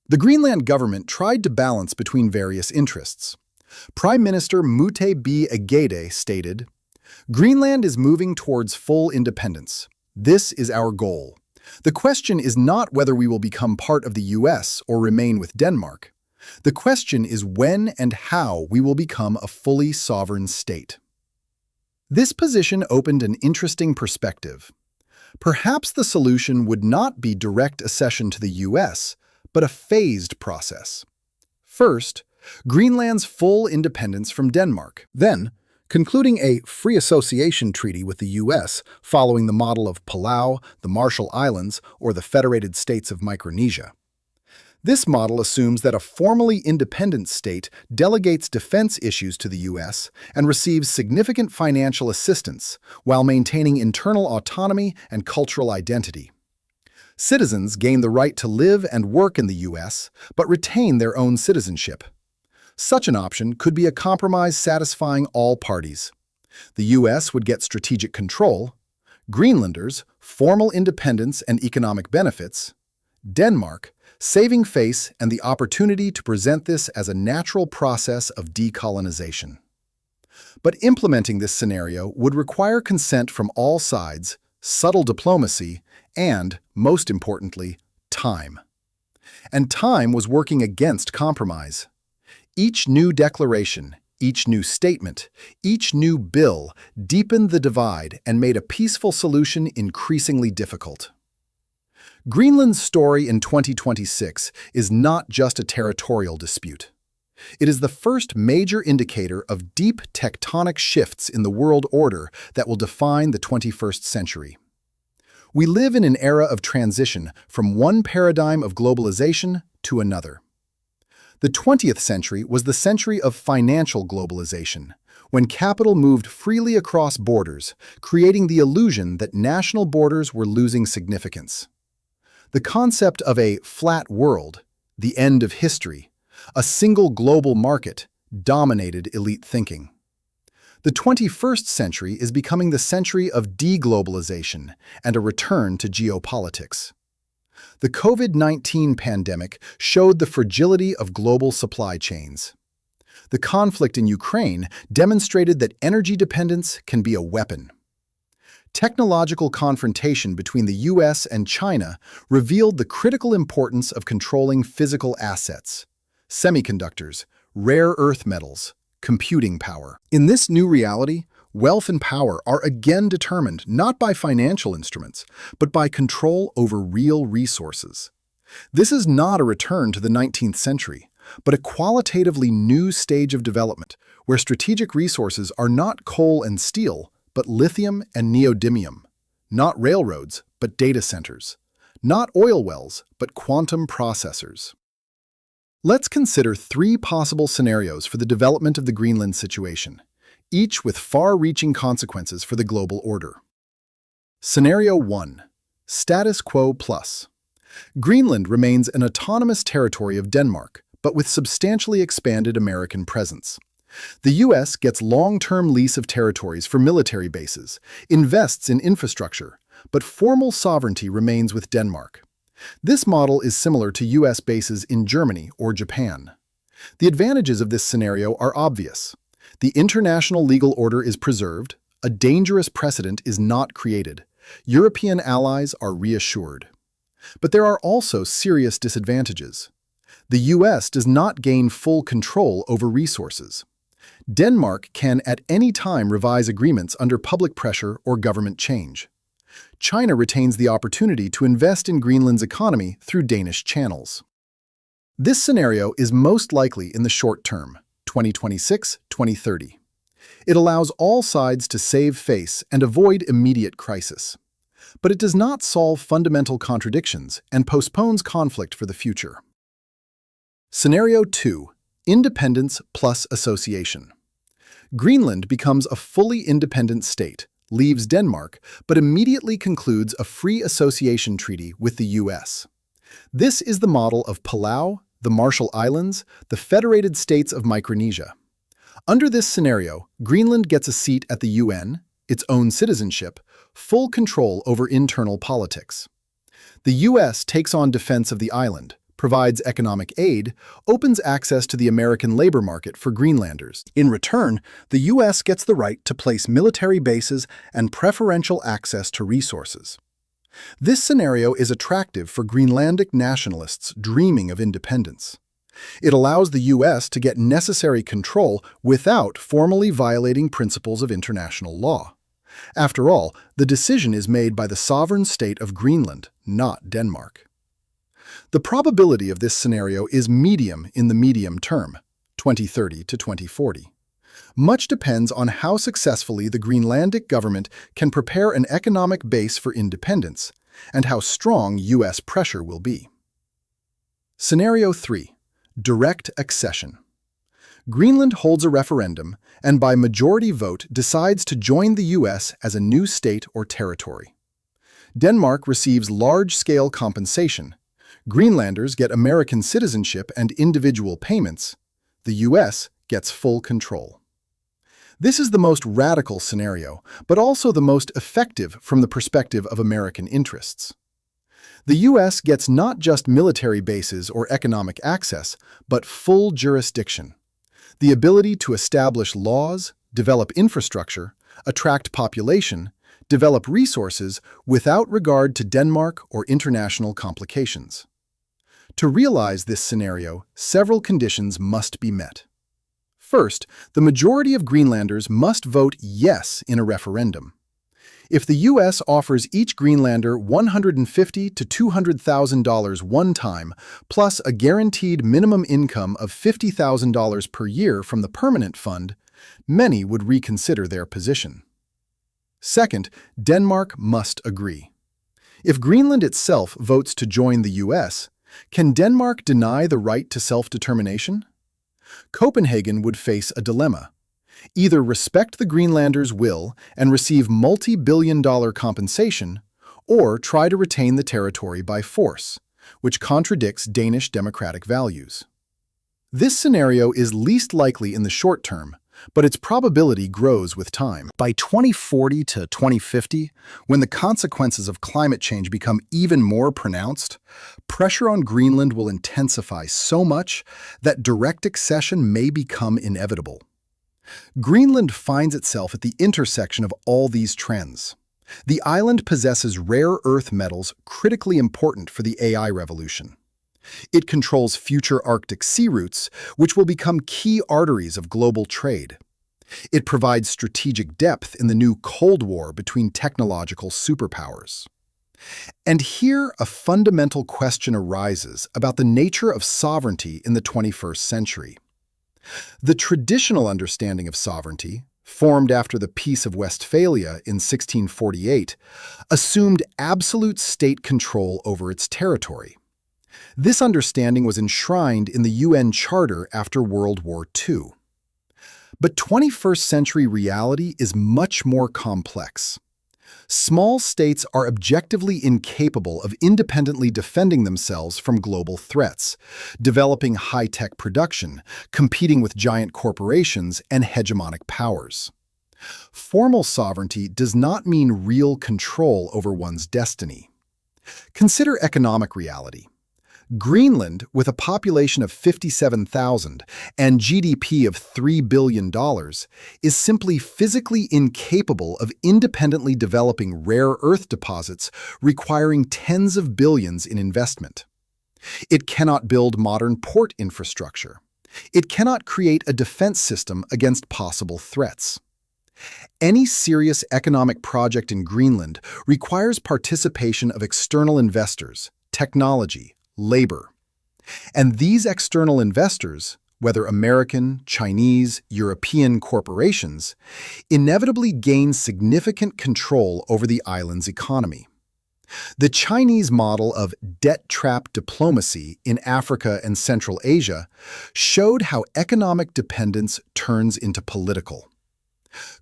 The Greenland government tried to balance between various interests. Prime Minister Mute B. Agede stated, "Greenland is moving towards full independence. This is our goal. The question is not whether we will become part of the US or remain with Denmark. The question is when and how we will become a fully sovereign state." This position opened an interesting perspective. Perhaps the solution would not be direct accession to the US, but a phased process. First, Greenland's full independence from Denmark. Then, concluding a free association treaty with the US following the model of Palau, the Marshall Islands, or the Federated States of Micronesia. This model assumes that a formally independent state delegates defense issues to the US and receives significant financial assistance while maintaining internal autonomy and cultural identity. Citizens gain the right to live and work in the US, but retain their own citizenship. Such an option could be a compromise satisfying all parties. The US would get strategic control, Greenlanders formal independence and economic benefits, Denmark saving face and the opportunity to present this as a natural process of decolonization. But implementing this scenario would require consent from all sides, subtle diplomacy, and, most importantly, time. And time was working against compromise. Each new declaration, each new statement, each new bill deepened the divide and made a peaceful solution increasingly difficult. Greenland's story in 2026 is not just a territorial dispute. It is the first major indicator of deep tectonic shifts in the world order that will define the 21st century. We live in an era of transition from one paradigm of globalization to another. The 20th century was the century of financial globalization, when capital moved freely across borders, creating the illusion that national borders were losing significance. The concept of a flat world, the end of history, a single global market, dominated elite thinking. The 21st century is becoming the century of deglobalization and a return to geopolitics. The COVID-19 pandemic showed the fragility of global supply chains. The conflict in Ukraine demonstrated that energy dependence can be a weapon. Technological confrontation between the US and China revealed the critical importance of controlling physical assets, semiconductors, rare earth metals, computing power. In this new reality, wealth and power are again determined not by financial instruments, but by control over real resources. This is not a return to the 19th century, but a qualitatively new stage of development where strategic resources are not coal and steel, but lithium and neodymium, not railroads, but data centers, not oil wells, but quantum processors. Let's consider three possible scenarios for the development of the Greenland situation, each with far-reaching consequences for the global order. Scenario 1. Status quo plus. Greenland remains an autonomous territory of Denmark, but with substantially expanded American presence. The US gets long-term lease of territories for military bases, invests in infrastructure, but formal sovereignty remains with Denmark. This model is similar to US bases in Germany or Japan. The advantages of this scenario are obvious. The international legal order is preserved, a dangerous precedent is not created, European allies are reassured. But there are also serious disadvantages. The US does not gain full control over resources. Denmark can at any time revise agreements under public pressure or government change. China retains the opportunity to invest in Greenland's economy through Danish channels. This scenario is most likely in the short term, 2026-2030. It allows all sides to save face and avoid immediate crisis. But it does not solve fundamental contradictions and postpones conflict for the future. Scenario 2. Independence plus association. Greenland becomes a fully independent state, leaves Denmark, but immediately concludes a free association treaty with the US. This is the model of Palau, the Marshall Islands, the Federated States of Micronesia. Under this scenario, Greenland gets a seat at the UN, its own citizenship, full control over internal politics. The US takes on defense of the island, provides economic aid, opens access to the American labor market for Greenlanders. In return, the US gets the right to place military bases and preferential access to resources. This scenario is attractive for Greenlandic nationalists dreaming of independence. It allows the US to get necessary control without formally violating principles of international law. After all, the decision is made by the sovereign state of Greenland, not Denmark. The probability of this scenario is medium in the medium term, 2030 to 2040. Much depends on how successfully the Greenlandic government can prepare an economic base for independence and how strong US pressure will be. Scenario 3. Direct accession. Greenland holds a referendum and by majority vote decides to join the US as a new state or territory. Denmark receives large-scale compensation. Greenlanders get American citizenship and individual payments. The US gets full control. This is the most radical scenario, but also the most effective from the perspective of American interests. The US gets not just military bases or economic access, but full jurisdiction. The ability to establish laws, develop infrastructure, attract population, develop resources without regard to Denmark or international complications. To realize this scenario, several conditions must be met. First, the majority of Greenlanders must vote yes in a referendum. If the US offers each Greenlander $150,000 to $200,000 one time, plus a guaranteed minimum income of $50,000 per year from the permanent fund, many would reconsider their position. Second, Denmark must agree. If Greenland itself votes to join the US, can Denmark deny the right to self-determination? Copenhagen would face a dilemma. Either respect the Greenlanders' will and receive multi-billion-dollar compensation, or try to retain the territory by force, which contradicts Danish democratic values. This scenario is least likely in the short term, but its probability grows with time. By 2040 to 2050, when the consequences of climate change become even more pronounced, pressure on Greenland will intensify so much that direct accession may become inevitable. Greenland finds itself at the intersection of all these trends. The island possesses rare earth metals critically important for the AI revolution. It controls future Arctic sea routes, which will become key arteries of global trade. It provides strategic depth in the new Cold War between technological superpowers. And here a fundamental question arises about the nature of sovereignty in the 21st century. The traditional understanding of sovereignty, formed after the Peace of Westphalia in 1648, assumed absolute state control over its territory. This understanding was enshrined in the UN Charter after World War II. But 21st century reality is much more complex. Small states are objectively incapable of independently defending themselves from global threats, developing high-tech production, competing with giant corporations and hegemonic powers. Formal sovereignty does not mean real control over one's destiny. Consider economic reality. Greenland, with a population of 57,000 and GDP of $3 billion, is simply physically incapable of independently developing rare earth deposits requiring tens of billions in investment. It cannot build modern port infrastructure. It cannot create a defense system against possible threats. Any serious economic project in Greenland requires participation of external investors, technology, labor. And these external investors, whether American, Chinese, European corporations, inevitably gain significant control over the island's economy. The Chinese model of debt-trap diplomacy in Africa and Central Asia showed how economic dependence turns into political.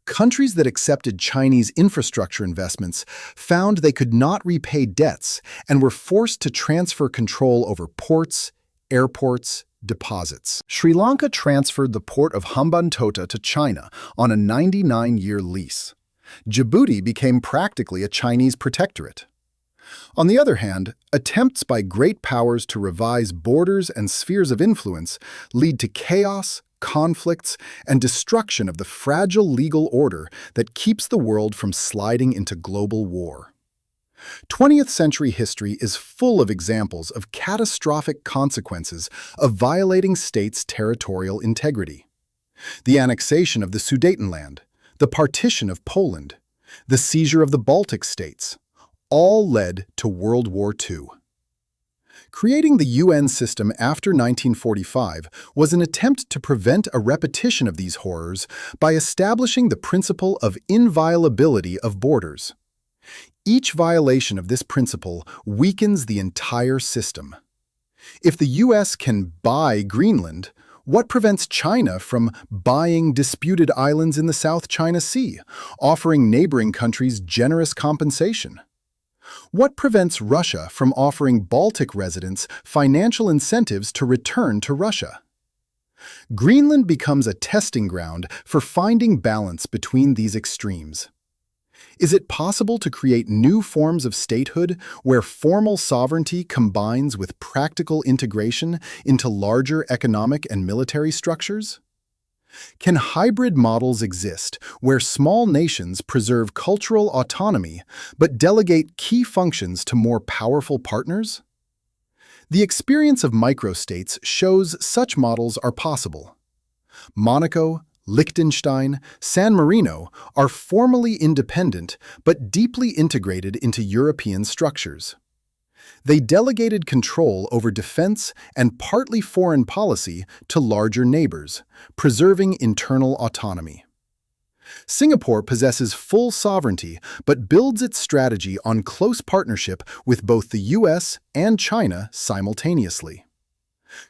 Countries that accepted Chinese infrastructure investments found they could not repay debts and were forced to transfer control over ports, airports, deposits. Sri Lanka transferred the port of Hambantota to China on a 99-year lease. Djibouti became practically a Chinese protectorate. On the other hand, attempts by great powers to revise borders and spheres of influence lead to chaos, conflicts, and destruction of the fragile legal order that keeps the world from sliding into global war. 20th century history is full of examples of catastrophic consequences of violating states' territorial integrity. The annexation of the Sudetenland, the partition of Poland, the seizure of the Baltic states, all led to World War II. Creating the UN system after 1945 was an attempt to prevent a repetition of these horrors by establishing the principle of inviolability of borders. Each violation of this principle weakens the entire system. If the US can buy Greenland, what prevents China from buying disputed islands in the South China Sea, offering neighboring countries generous compensation? What prevents Russia from offering Baltic residents financial incentives to return to Russia? Greenland becomes a testing ground for finding balance between these extremes. Is it possible to create new forms of statehood where formal sovereignty combines with practical integration into larger economic and military structures? Can hybrid models exist where small nations preserve cultural autonomy but delegate key functions to more powerful partners? The experience of microstates shows such models are possible. Monaco, Liechtenstein, San Marino are formally independent but deeply integrated into European structures. They delegated control over defense and partly foreign policy to larger neighbors, preserving internal autonomy. Singapore possesses full sovereignty but builds its strategy on close partnership with both the US and China simultaneously.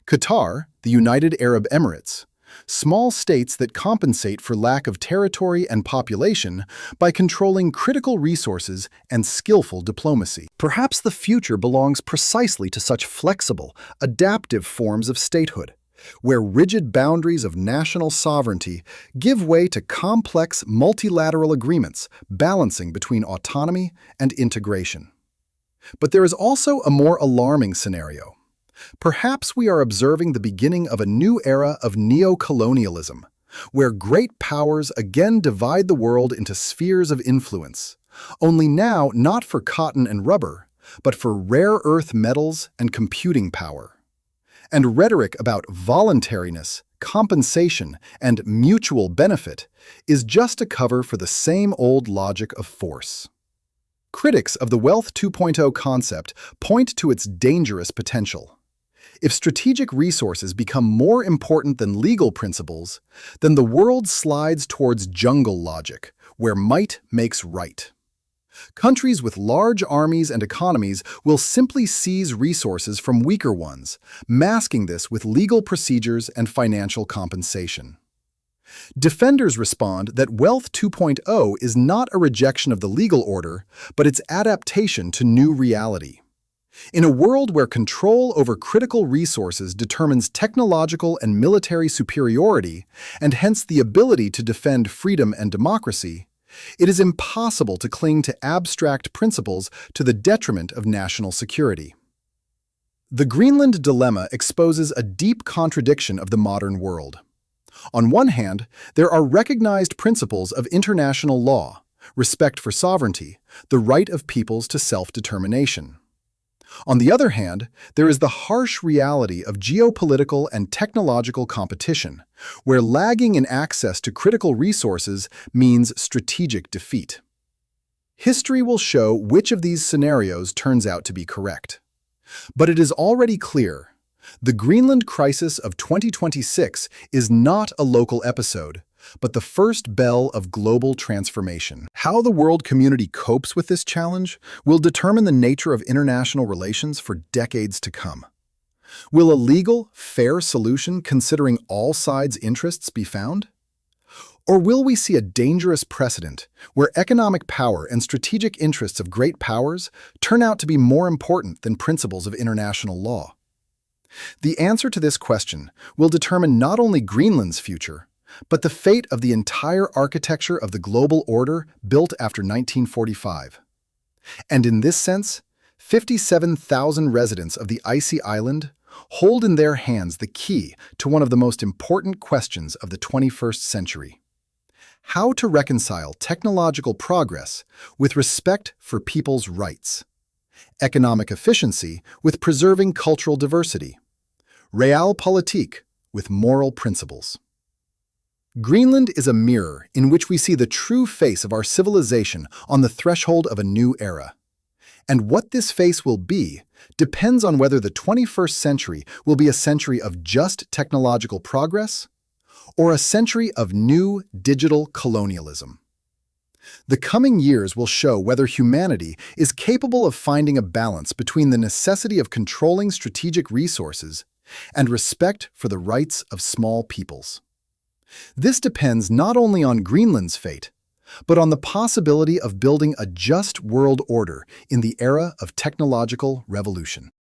Qatar, the United Arab Emirates, small states that compensate for lack of territory and population by controlling critical resources and skillful diplomacy. Perhaps the future belongs precisely to such flexible, adaptive forms of statehood, where rigid boundaries of national sovereignty give way to complex multilateral agreements balancing between autonomy and integration. But there is also a more alarming scenario. Perhaps we are observing the beginning of a new era of neo-colonialism, where great powers again divide the world into spheres of influence, only now not for cotton and rubber, but for rare earth metals and computing power. And rhetoric about voluntariness, compensation, and mutual benefit is just a cover for the same old logic of force. Critics of the Wealth 2.0 concept point to its dangerous potential. If strategic resources become more important than legal principles, then the world slides towards jungle logic, where might makes right. Countries with large armies and economies will simply seize resources from weaker ones, masking this with legal procedures and financial compensation. Defenders respond that Wealth 2.0 is not a rejection of the legal order, but its adaptation to new reality. In a world where control over critical resources determines technological and military superiority, and hence the ability to defend freedom and democracy, it is impossible to cling to abstract principles to the detriment of national security. The Greenland dilemma exposes a deep contradiction of the modern world. On one hand, there are recognized principles of international law, respect for sovereignty, the right of peoples to self-determination. On the other hand, there is the harsh reality of geopolitical and technological competition, where lagging in access to critical resources means strategic defeat. History will show which of these scenarios turns out to be correct. But it is already clear, the Greenland crisis of 2026 is not a local episode, but the first bell of global transformation. How the world community copes with this challenge will determine the nature of international relations for decades to come. Will a legal, fair solution considering all sides' interests be found? Or will we see a dangerous precedent where economic power and strategic interests of great powers turn out to be more important than principles of international law? The answer to this question will determine not only Greenland's future, but the fate of the entire architecture of the global order built after 1945. And in this sense, 57,000 residents of the icy island hold in their hands the key to one of the most important questions of the 21st century: how to reconcile technological progress with respect for people's rights, economic efficiency with preserving cultural diversity, realpolitik with moral principles. Greenland is a mirror in which we see the true face of our civilization on the threshold of a new era. And what this face will be depends on whether the 21st century will be a century of just technological progress or a century of new digital colonialism. The coming years will show whether humanity is capable of finding a balance between the necessity of controlling strategic resources and respect for the rights of small peoples. This depends not only on Greenland's fate, but on the possibility of building a just world order in the era of technological revolution.